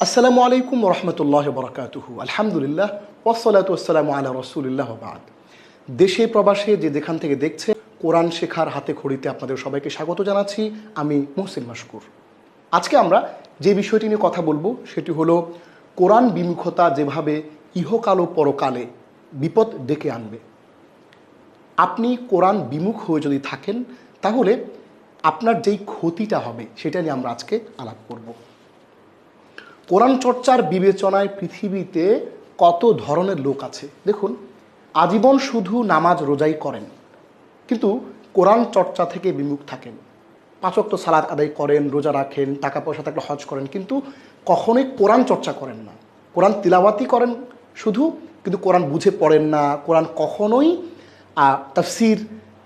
আসসালামু আলাইকুম রহমতুল্লাহ বরকাতুহু। আলহামদুলিল্লাহ ওয়াসসালাতু ওয়াসসালামু আলা রাসূলিল্লাহ ওয়া বা'দ। দেশে প্রবাসে যে যেখান থেকে দেখছে, কোরআন শেখার হাতে খড়িতে আপনাদের সবাইকে স্বাগত জানাচ্ছি। আমি মুহসিন মাশকুর। আজকে আমরা যে বিষয়টি নিয়ে কথা বলবো সেটি হলো কোরআন বিমুখতা যেভাবে ইহকাল ও পরকালে বিপদ ডেকে আনবে। আপনি কোরআন বিমুখ হয়ে যদি থাকেন তাহলে আপনার যেই ক্ষতিটা হবে সেটা নিয়ে আমরা আজকে আলাপ করব। কোরআন চর্চার বিবেচনায় পৃথিবীতে কত ধরনের লোক আছে। দেখুন, আজীবন শুধু নামাজ রোজাই করেন কিন্তু কোরআন চর্চা থেকে বিমুখ থাকেন। 5 ওয়াক্ত সালাত আদায় করেন, রোজা রাখেন, টাকা পয়সা থাকলে হজ করেন, কিন্তু কখনোই কোরআন চর্চা করেন না। কোরআন তিলাওয়াতি করেন শুধু, কিন্তু কোরআন বুঝে পড়েন না। কোরআন কখনোই তাফসির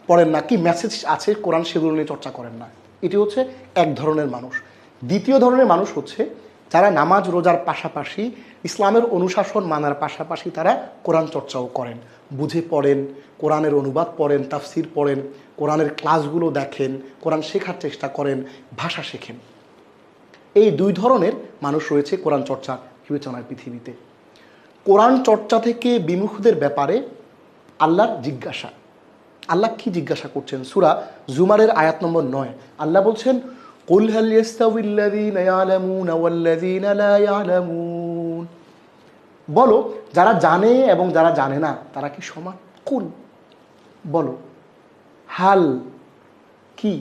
পড়েন না, কি মেসেজ আছে কোরআন সেগুলো নিয়ে চর্চা করেন না। এটি হচ্ছে এক ধরনের মানুষ। দ্বিতীয় ধরনের মানুষ হচ্ছে যারা নামাজ রোজার পাশাপাশি ইসলামের অনুশাসন মানার পাশাপাশি তারা কোরআন চর্চাও করেন, বুঝে পড়েন, কোরআনের অনুবাদ পড়েন, তাফসির পড়েন, কোরআনের ক্লাসগুলো দেখেন, কোরআন শেখার চেষ্টা করেন, ভাষা শেখেন। এই দুই ধরনের মানুষ রয়েছে কোরআন চর্চা বিবেচনার পৃথিবীতে। কোরআন চর্চা থেকে বিমুখদের ব্যাপারে আল্লাহর জিজ্ঞাসা। আল্লাহ কি জিজ্ঞাসা করছেন? সূরা জুমারের আয়াত নম্বর 9 আল্লাহ বলছেন, কুল হাল ইয়াস্তাউইল্লাযীনা ইয়ালামুনা ওয়াল্লাযীনা লা ইয়ালামুন। বলো, যারা জানে এবং যারা জানে না তারা কি সমান? কুল, বলো, হাল কি,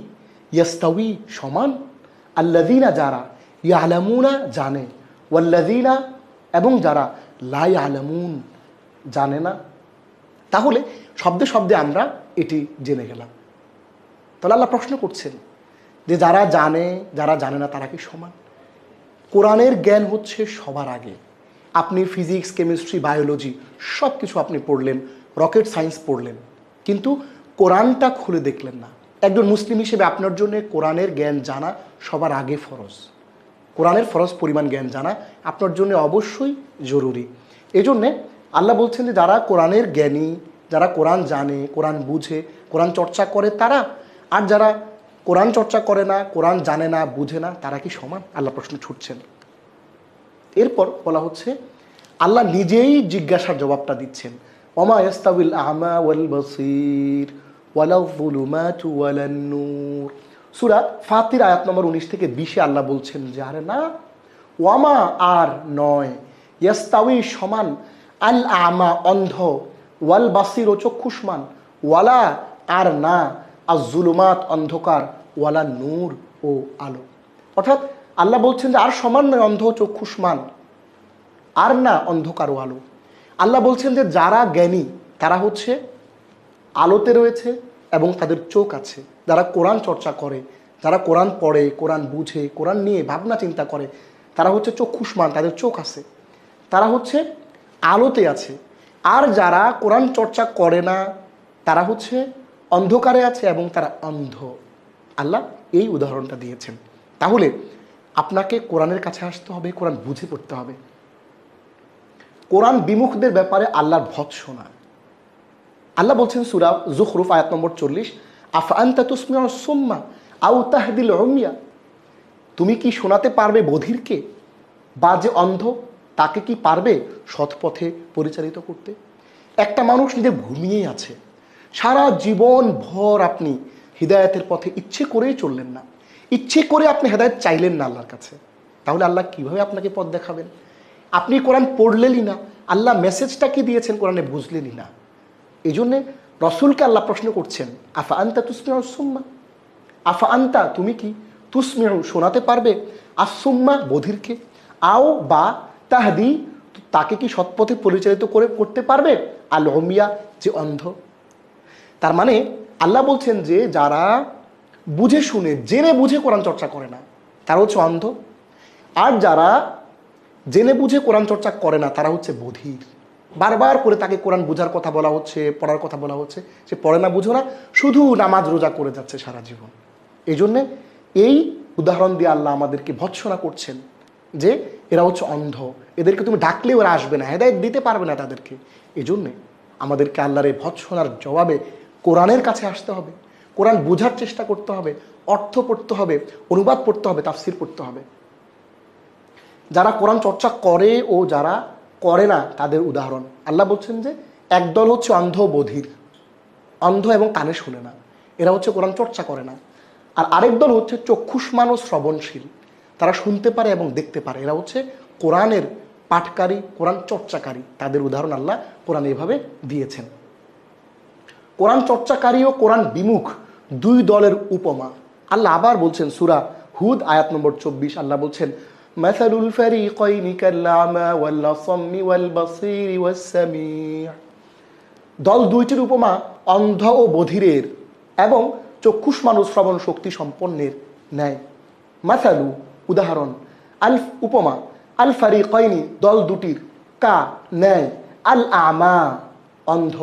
ইয়াস্তাউই সমান, আল্লাযীনা যারা, ইয়ালামুনা জানে, ওয়াল্লাযীনা এবং যারা, লা ইয়ালামুন জানে না। তাহলে শব্দে শব্দে আমরা এটি জেনে গেলাম। তাহলে আল্লাহ প্রশ্ন করছেন যে যারা জানে যারা জানে না তারা কি সমান? কোরআনের জ্ঞান হচ্ছে সবার আগে। আপনি ফিজিক্স, কেমিস্ট্রি, বায়োলজি সব কিছু আপনি পড়লেন, রকেট সায়েন্স পড়লেন, কিন্তু কোরআনটা খুলে দেখলেন না। একজন মুসলিম হিসেবে আপনার জন্য কোরআনের জ্ঞান জানা সবার আগে ফরজ। কোরআনের ফরজ পরিমাণ জ্ঞান জানা আপনার জন্য অবশ্যই জরুরি। এজন্যে আল্লাহ বলছেন যে যারা কোরআনের জ্ঞানী, যারা কোরআন জানে, কোরআন বুঝে, কোরআন চর্চা করে তারা, আর যারা কোরআন চর্চা করে না, কোরআন জানে না, বুঝে না, তারা কি সমান? আল্লাহ প্রশ্ন ছুটছেন। এরপর বলা হচ্ছে আল্লাহ নিজেই জিজ্ঞাসার জবাবটা দিচ্ছেন। ওমা ইয়াস্তাউইল আ'মা ওয়াল বাসীর ওয়ালা যুলুমাতু ওয়ালান নূর। সূরা ফাতির আয়াত নম্বর 19 থেকে 20 আল্লাহ বলছেন যে আরে না, ওয়ামা আর নয়, ইয়াস্তাউই সমান, আল আমা অন্ধ, ওয়াল বাসির ও চক্ষুষ্মান, ওয়ালা আর না, আজ জুলুমাত অন্ধকার, ওয়ালা নূর ও আলো। অর্থাৎ আল্লাহ বলছেন যে আর সমান নয় অন্ধ চক্ষুষ্মান, আর না অন্ধকার ও আলো। আল্লাহ বলছেন যে যারা জ্ঞানী তারা হচ্ছে আলোতে রয়েছে এবং তাদের চোখ আছে। যারা কোরআন চর্চা করে, যারা কোরআন পড়ে, কোরআন বুঝে, কোরআন নিয়ে ভাবনা চিন্তা করে, তারা হচ্ছে চক্ষুষ্মান, তাদের চোখ আছে, তারা হচ্ছে আলোতে আছে। আর যারা কোরআন চর্চা করে না তারা হচ্ছে অন্ধকারে আছে এবং তারা অন্ধ। আল্লাহ এই উদাহরণটা দিয়েছেন। তাহলে আপনাকে কোরআনের কাছে আসতে হবে, কোরআন বুঝে পড়তে হবে। কোরআন বিমুখদের ব্যাপারে আল্লাহর ভৎসনা। আল্লাহ বলছেন সূরা যুখরুফ আয়াত নম্বর 40, আফা আনতা তুসমিউস সুম্মা আও তাহদিল উমিয়া। তুমি কি শোনাতে পারবে বধিরকে, বা যে অন্ধ তাকে কি পারবে সৎ পথে পরিচালিত করতে? একটা মানুষ নিজে ঘুমিয়েই আছে, সারা জীবন ভর আপনি হিদায়াতের পথে ইচ্ছে করেই চললেন না, ইচ্ছে করে আপনি হেদায়েত চাইলেন না আল্লাহর কাছে, তাহলে আল্লাহ কিভাবে আপনাকে পথ দেখাবেন? আপনি কোরআন পড়লেনই না, আল্লাহ মেসেজটা কি দিয়েছেন কোরআনে বুঝলেনই না। এই জন্যে রসুলকে আল্লাহ প্রশ্ন করছেন, আফা আনতা তুসমিউ সুম্মা, আফা আনতা তুমি কি, তুসমিউ শোনাতে পারবে, আসুম্মা বধিরকে, আও বা তাহদি তাকে কি সৎপথে পরিচালিত করতে পারবে, আল উমিয়া যে অন্ধ। তার মানে আল্লাহ বলছেন যে যারা বুঝে শুনে জেনে বুঝে কোরআন চর্চা করে না তারা হচ্ছে অন্ধ, আর যারা জেনে বুঝে কোরআন চর্চা করে না তারা হচ্ছে বধির। বারবার করে তাকে কোরআন বোঝার কথা বলা হচ্ছে, পড়ার কথা বলা হচ্ছে, সে পড়ে না, বুঝো না, শুধু নামাজ রোজা করে যাচ্ছে সারা জীবন। এই জন্যে এই উদাহরণ দিয়ে আল্লাহ আমাদেরকে ভৎসনা করছেন যে এরা হচ্ছে অন্ধ, এদেরকে তুমি ডাকলে ওরা আসবে না, হেদায়েত দিতে পারবে না তাদেরকে। এই জন্যে আমাদেরকে আল্লাহর এই ভৎসনার জবাবে কোরআনের কাছে আসতে হবে, কোরআন বোঝার চেষ্টা করতে হবে, অর্থ পড়তে হবে, অনুবাদ পড়তে হবে, তাফসির পড়তে হবে। যারা কোরআন চর্চা করে ও যারা করে না তাদের উদাহরণ। আল্লাহ বলছেন যে একদল হচ্ছে অন্ধ বধির, অন্ধ এবং কানে শোনে না, এরা হচ্ছে কোরআন চর্চা করে না। আর আরেক দল হচ্ছে চক্ষুষ্মান ও শ্রবণশীল, তারা শুনতে পারে এবং দেখতে পারে, এরা হচ্ছে কোরআনের পাঠকারী, কোরআন চর্চাকারী। তাদের উদাহরণ আল্লাহ কোরআন এভাবে দিয়েছেন। কোরআন চর্চাকারী ও কোরআন বিমুখ দুই দলের উপমা আল্লাহ আবার বলছেন সূরা হুদ আয়াত নম্বর 24। আল্লাহ বলছেন মাসালুল ফারিকাইনি কাল্লামা ওয়াল আসাম্মি ওয়াল বাসীরি ওয়াস সামি'। দল দুইটির উপমা অন্ধ ও বধিরের এবং চক্ষুষ্মান ও শ্রবণ শক্তি সম্পন্নের ন্যায়। মাসালু উদাহরণ, আল উপমা, আল ফারিকাইনি দল দুটির, কা ন্যায়, আল আমা অন্ধ,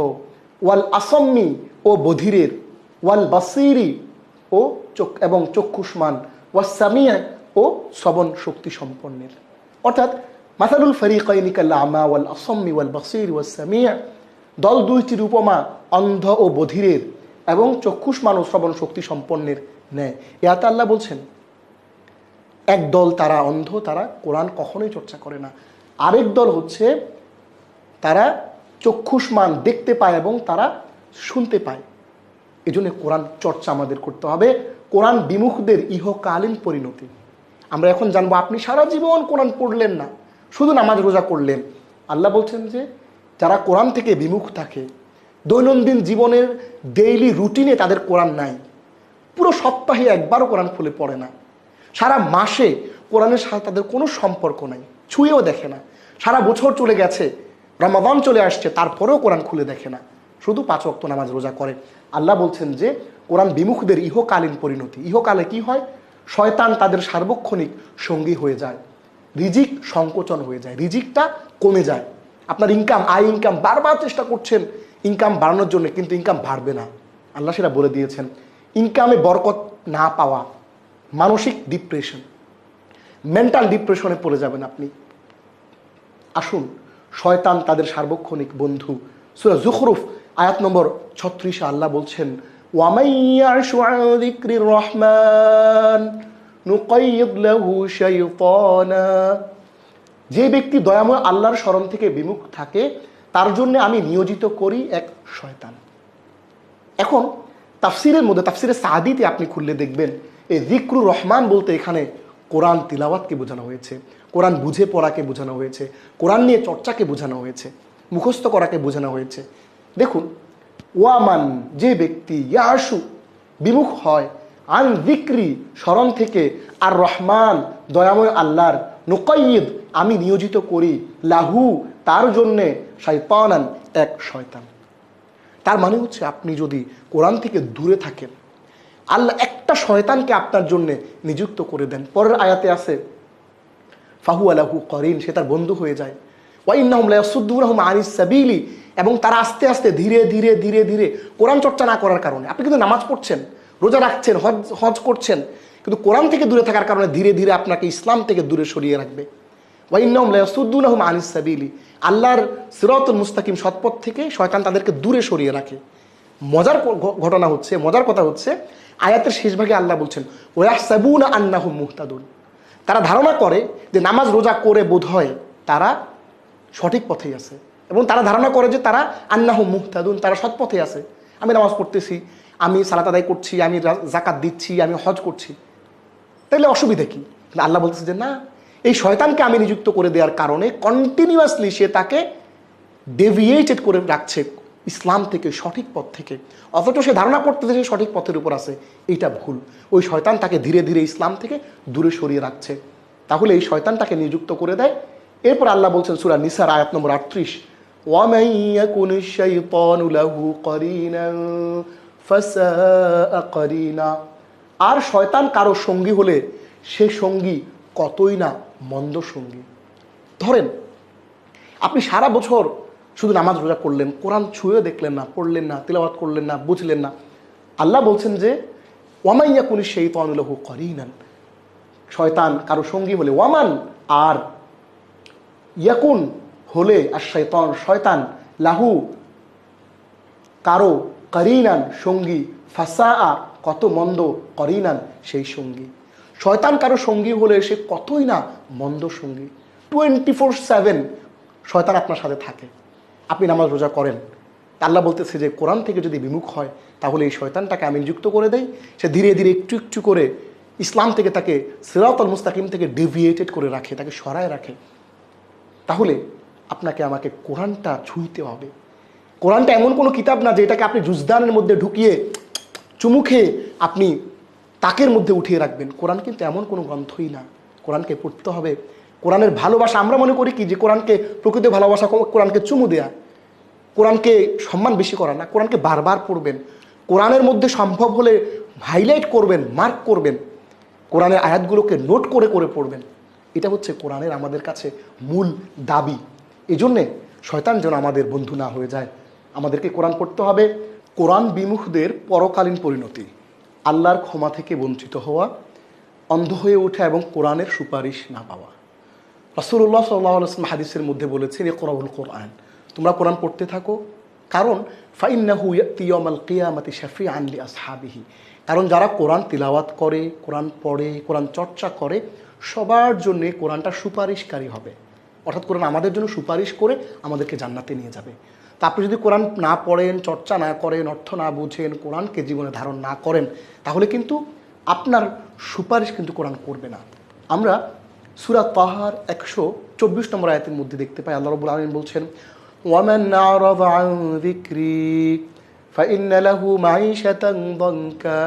ওয়াল আসাম্মি ও বধিরের, ওয়াল বাসীরি ও এবং চক্ষুষ্মান, ওয়াস সামি' ও শ্রবণ শক্তি সম্পন্নের। অর্থাৎ মাসালুল ফারিকাইনি কাল আমা ওয়াল আসাম্মি ওয়াল বাসীরি ওয়াস সামি', দল দুইটির উপমা অন্ধ ও বধিরের এবং চক্ষুষ্মান ও শ্রবণ শক্তি সম্পন্নের ন্যায়। ইয়াতে আল্লাহ বলছেন এক দল তারা অন্ধ, তারা কোরআন কখনোই চর্চা করে না। আরেক দল হচ্ছে তারা চক্ষুষ্মান, দেখতে পায় এবং তারা শুনতে পায়। এই জন্য কোরআন চর্চা আমাদের করতে হবে। কোরআন বিমুখদের ইহকালীন পরিণতি আমরা এখন জানবো। আপনি সারা জীবন কোরআন পড়লেন না, শুধু নামাজ রোজা করলেন। আল্লাহ বলছেন যে যারা কোরআন থেকে বিমুখ থাকে, দৈনন্দিন জীবনের ডেইলি রুটিনে তাদের কোরআন নাই, পুরো সপ্তাহে একবারও কোরআন খুলে পড়ে না, সারা মাসে কোরআনের সাথে তাদের কোনো সম্পর্ক নাই, ছুঁয়েও দেখে না, সারা বছর চলে গেছে, রমাদান চলে আসছে, তারপরেও কোরআন খুলে দেখে না, শুধু 5 ওয়াক্ত নামাজ রোজা করে। আল্লাহ বলছেন যে কোরআন বিমুখদের ইহকালীন পরিণতি। ইহকালে কি হয়? শয়তান তাদের সার্বক্ষণিক সঙ্গী হয়ে যায়, রিজিক সংকোচন হয়ে যায়, রিজিকটা কমে যায়। আপনার আয় ইনকাম বারবার চেষ্টা করছেন ইনকাম বাড়ানোর জন্য, কিন্তু ইনকাম বাড়বে না। আল্লাহ সেটা বলে দিয়েছেন। ইনকামে বরকত না পাওয়া, মানসিক ডিপ্রেশন, মেন্টাল ডিপ্রেশনে পড়ে যাবেন আপনি। আসুন, শয়তান তাদের সার্বক্ষণিক বন্ধু। সূরা যুখরুফ আয়াত নম্বর 36 আল্লাহ বলছেন ওয়ামান ইয়াশু আন যিকরির রহমান নুকাইয়িদ লাহু শাইতানা। যে ব্যক্তি দয়াময় আল্লাহর স্মরণ থেকে বিমুখ থাকে তার জন্য আমি নিয়োজিত করি এক শয়তান। এখন তাফসিরের মধ্যে, তাফসিরে সাদিতে আপনি খুললে দেখবেন এই যিকরুর রহমান বলতে এখানে কোরআন তিলাওয়াতকে বোঝানো হয়েছে, কোরআন বুঝে পড়াকে বোঝানো হয়েছে, কোরআন নিয়ে চর্চাকে বোঝানো হয়েছে, মুখস্থ করাকে বোঝানো হয়েছে। দেখুন, ওয়ামান যে ব্যক্তি, ইয়াশু বিমুখ হয়, আন যিকরি স্মরণ থেকে, আর রহমান দয়াময় আল্লাহর, নুকাইয়িদ আমি নিয়োজিত করি, লাহু তার জন্যে, শাইতানান এক শয়তান। তার মানে হচ্ছে আপনি যদি কোরআন থেকে দূরে থাকেন, আল্লাহ একটা শয়তানকে আপনার জন্য নিযুক্ত করে দেন। পরের আয়াতে আছে ফাহু আলাহু করিন, সে তার বন্ধু হয়ে যায়। ওয়া ইন্নাহুম লা ইয়াসুদ্দুনাহুম আনিস সাবিলি, এবং তারা আস্তে আস্তে ধীরে ধীরে ধীরে ধীরে কোরআন চর্চা না করার কারণে, আপনি কিন্তু নামাজ পড়ছেন, রোজা রাখছেন, হজ করছেন, কিন্তু কোরআন থেকে দূরে থাকার কারণে ধীরে ধীরে আপনাকে ইসলাম থেকে দূরে সরিয়ে রাখবে। ওয়া ইন্নাহুম লা ইয়াসুদ্দুনাহুম আনিস সাবিলি, আল্লাহর সিরাতুল মুস্তাকিম সৎপথ থেকে শয়তান তাদেরকে দূরে সরিয়ে রাখে। মজার ঘটনা হচ্ছে, মজার কথা হচ্ছে, আয়াতের শেষ ভাগে আল্লাহ বলছেন ওয়াহসাবুনা আন্নাহুম মুহতাদুন, তারা ধারণা করে যে নামাজ রোজা করে বোধহয় তারা সঠিক পথেই আছে, এবং তারা ধারণা করে যে তারা আন্নাহুম মুহতাদুন, তারা সৎ পথে আছে। আমি নামাজ পড়তেছি, আমি সালাত আদায় করছি, আমি যাকাত দিচ্ছি, আমি হজ করছি, তাহলে অসুবিধা কি? আল্লাহ বলতেছে যে না, এই শয়তানকে আমি নিযুক্ত করে দেওয়ার কারণে কন্টিনিউয়াসলি সে তাকে ডেভিয়েটেড করে রাখছে ইসলাম থেকে, সঠিক পথ থেকে, অথচ সে ধারণা করতেছে সে সঠিক পথের উপর আছে, এইটা ভুল। ওই শয়তান তাকে ধীরে ধীরে ইসলাম থেকে দূরে সরিয়ে রাখছে। তাহলে এই শয়তান তাকে নিযুক্ত করে দেয়। এরপর আল্লাহ বলছেন সূরা নিসার আয়াত নম্বর 38 ওয়ামান ইয়াকুনিশ শাইতানু লাহু করিনান ফাসাআ করিনা, আর শয়তান কারো সঙ্গী হলে সে সঙ্গী কতই না মন্দ সঙ্গী। ধরেন আপনি সারা বছর শুধু নামাজ রোজা করলেন, কোরআন ছুঁয়ে দেখলেন না, পড়লেন না, তিলাওয়াত করলেন না, বুঝলেন না। আল্লাহ বলছেন যে ওয়ামান ইয়াকুনিশ শাইতানু লাহু করিনান, শয়তান কারো সঙ্গী হলে, ওয়ামান আর ইয়াকুন হলে, আর শয়তান শয়তান, লাহু কারো, করিনান সঙ্গী, ফাসাআ কত মন্দ, করিনান সেই সঙ্গী। শয়তান কারো সঙ্গী হলে সে কতই না মন্দ সঙ্গী। 24/7 শয়তান আপনার সাথে থাকে। আপনি নামাজ রোজা করেন, আল্লাহ বলতেছে যে কোরআন থেকে যদি বিমুখ হয় তাহলে এই শয়তানটাকে আমি নিযুক্ত করে দেই, সে ধীরে ধীরে একটু একটু করে ইসলাম থেকে তাকে সিরাতুল মুস্তাকিম থেকে ডেভিয়েটেড করে রাখে, তাকে সরায় রাখে। তাহলে আপনাকে আমাকে কোরআনটা ছুঁইতে হবে। কোরআনটা এমন কোনো কিতাব না যে এটাকে আপনি জুজদানের মধ্যে ঢুকিয়ে চুমু খেয়ে আপনি তাকের মধ্যে উঠিয়ে রাখবেন। কোরআন কিন্তু এমন কোনো গ্রন্থই না। কোরআনকে পড়তে হবে। কোরআনের ভালোবাসা, আমরা মনে করি কি যে কোরআনকে প্রকৃত ভালোবাসা কোরআনকে চুমু দেয়া, কোরআনকে সম্মান বেশি করা না। কোরআনকে বারবার পড়বেন, কোরআনের মধ্যে সম্ভব হলে হাইলাইট করবেন, মার্ক করবেন, কোরআনের আয়াতগুলোকে নোট করে করে পড়বেন। এটা হচ্ছে কোরআনের আমাদের কাছে মূল দাবি। এই জন্যে শয়তান যেন আমাদের বন্ধু না হয়ে যায়, আমাদেরকে কোরআন পড়তে হবে। কোরআন বিমুখদের পরকালীন পরিণতি: আল্লাহর ক্ষমা থেকে বঞ্চিত হওয়া, অন্ধ হয়ে ওঠা এবং কোরআনের সুপারিশ না পাওয়া। রাসূলুল্লাহ সাল্লাল্লাহু আলাইহি ওয়াসাল্লাম হাদিসের মধ্যে বলেছেন, ইকরাউল কোরআন, তোমরা কোরআন পড়তে থাকো, কারণ ফাইন্নাহু ইয়াতি ইয়াউমাল কিয়ামাতি শাফিআন লিআসহাবিহি, কারণ যারা কোরআন তিলাওয়াত করে, কোরআন পড়ে, কোরআন চর্চা করে, সবার জন্যে কোরআনটা সুপারিশকারী হবে। অর্থাৎ কোরআন আমাদের জন্য সুপারিশ করে আমাদেরকে জান্নাতে নিয়ে যাবে। তা আপনি যদি কোরআন না পড়েন, চর্চা না করেন, অর্থ না বুঝেন, কোরআনকে জীবনে ধারণ না করেন, তাহলে কিন্তু আপনার সুপারিশ কিন্তু কোরআন করবে না। আমরা সূরা তাহার 124 নম্বর আয়াতের মধ্যে দেখতে পাই, আল্লাহ রাব্বুল আলামিন বলছেন, ওয়ামান আ'রাযা আন যিকরি ফাইন্না লাহু মাঈশাতান দানকা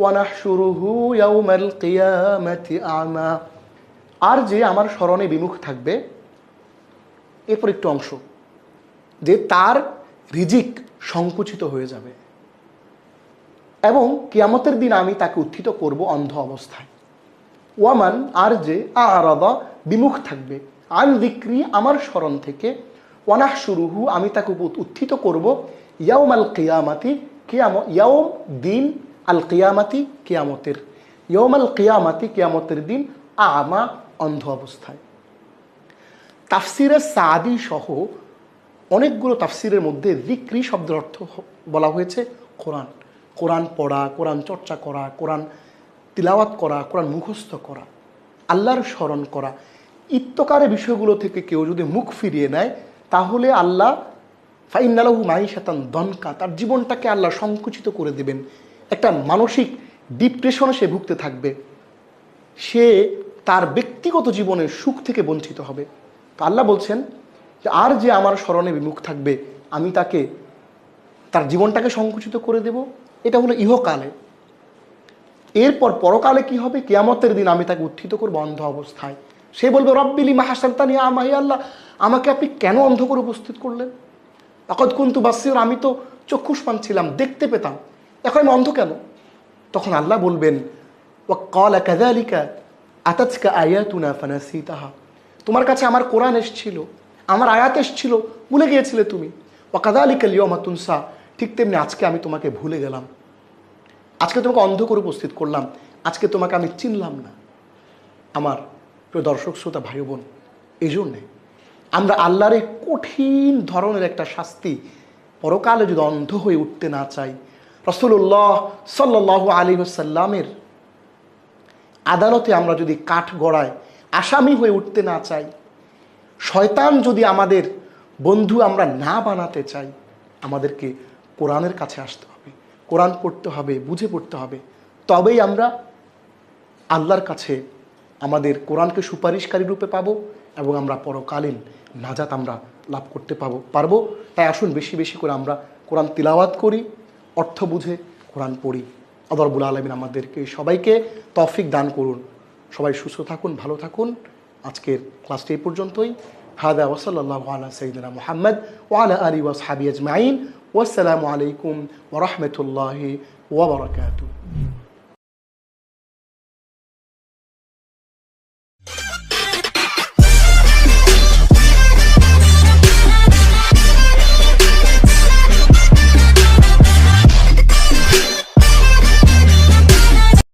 ওয়া নাহশুরুহু ইয়াওমাল কিয়ামাতি আ'মা। আর যে আমার স্মরণে বিমুখ থাকবে, এরপর একটু অংশ, যে তার রিজিক সংকুচিত হয়ে যাবে এবং কিয়ামতের দিন আমি তাকে উত্থিত করব অন্ধ অবস্থায়। ওয়ামান, আর যে আ'রাদা বিমুখ থাকবে, আন যিকরি আমার স্মরণ থেকে, ওয়া নাহশুরুহু আমি তাকে উত্থিত করব, ইয়াউমাল কিয়ামাতি ইয়াউম দিন, আল কিয়ামাতি কিয়ামতের, ইয়াউমাল কিয়ামাতি কিয়ামতের দিন, আমা অন্ধ অবস্থায়। তাফসিরে সাদি সহ অনেকগুলো তাফসিরের মধ্যে যিকরি শব্দের অর্থ বলা হয়েছে কোরআন। কোরআন পড়া, কোরআন চর্চা করা, কোরআন তিলাওয়াত করা, কোরআন মুখস্থ করা, আল্লাহর স্মরণ করা, ইত্তকারে বিষয়গুলো থেকে কেউ যদি মুখ ফিরিয়ে নেয় তাহলে আল্লাহ ফাইন্না লাহু মাঈশাতান দানকা, তার জীবনটাকে আল্লাহ সংকুচিত করে দেবেন। একটা মানসিক ডিপ্রেশনে সে ভুগতে থাকবে, সে তার ব্যক্তিগত জীবনের সুখ থেকে বঞ্চিত হবে। তো আল্লাহ বলছেন যে আর যে আমার স্মরণে বিমুখ থাকবে আমি তাকে তার জীবনটাকে সংকুচিত করে দেব। এটা হলো ইহকালে। এরপর পরকালে কি হবে? কিয়ামতের দিন আমি তাকে উত্থিত করবো অন্ধ অবস্থায়। সে বলবে, রব্বি লিমা হাশারতানি আমা, হে আল্লাহ আমাকে আপনি কেন অন্ধ করে উপস্থিত করলেন? লাকাদ কুনতু বাসীরা, আমি তো চক্ষুষ্মান ছিলাম, দেখতে পেতাম, এখন আমি অন্ধ কেন? তখন আল্লাহ বলবেন, ওয়া ক্বালা কাযালিকা আতাতকা আয়াতুনা ফানাসিতাহা, তোমার কাছে আমার কোরআন এসেছিল, আমার আয়াত এসেছিল, ভুলে গিয়েছিলে তুমি। ওয়া কাযালিকাল ইয়াওমা তুনসা, ঠিক তেমনি আজকে আমি তোমাকে ভুলে গেলাম, আজকে তোমাকে অন্ধ করে উপস্থিত করলাম, আজকে তোমাকে আমি চিনলাম না। আমার প্রিয় দর্শক শ্রোতা ভাই বোন, এই জন্যে আমরা আল্লাহর এই কঠিন ধরনের একটা শাস্তি পরকালে যদি অন্ধ হয়ে উঠতে না চাই, রাসূলুল্লাহ সাল্লাল্লাহু আলাইহি ওয়াসাল্লামের আদালতে আমরা যদি কাঠ গড়ায় আসামি হয়ে উঠতে না চাই, শয়তান যদি আমাদের বন্ধু আমরা না বানাতে চাই, আমাদেরকে কোরআনের কাছে আসতে হবে, কোরআন পড়তে হবে, বুঝে পড়তে হবে। তবেই আমরা আল্লাহর কাছে আমাদের কোরআনকে সুপারিশকারী রূপে পাবো এবং আমরা পরকালীন নাজাত আমরা লাভ করতে পারবো। তাই আসুন বেশি বেশি করে আমরা কোরআন তিলাওয়াত করি, অর্থ বুঝে কোরআন পড়ি। আল্লাহ রাব্বুল আলামিন আমাদেরকে সবাইকে তৌফিক দান করুন। সবাই সুস্থ থাকুন, ভালো থাকুন। আজকের ক্লাসটি এই পর্যন্তই। হাদা ওয়া সাল্লাল্লাহু আলা সাইয়্যিদিনা মুহাম্মদ ওয়া আলা আলিহি ওয়া আসহাবিহি আজমাইন। ওয়াসসালামু আলাইকুম ওয়া রাহমাতুল্লাহি ওয়া বারাকাতুহু।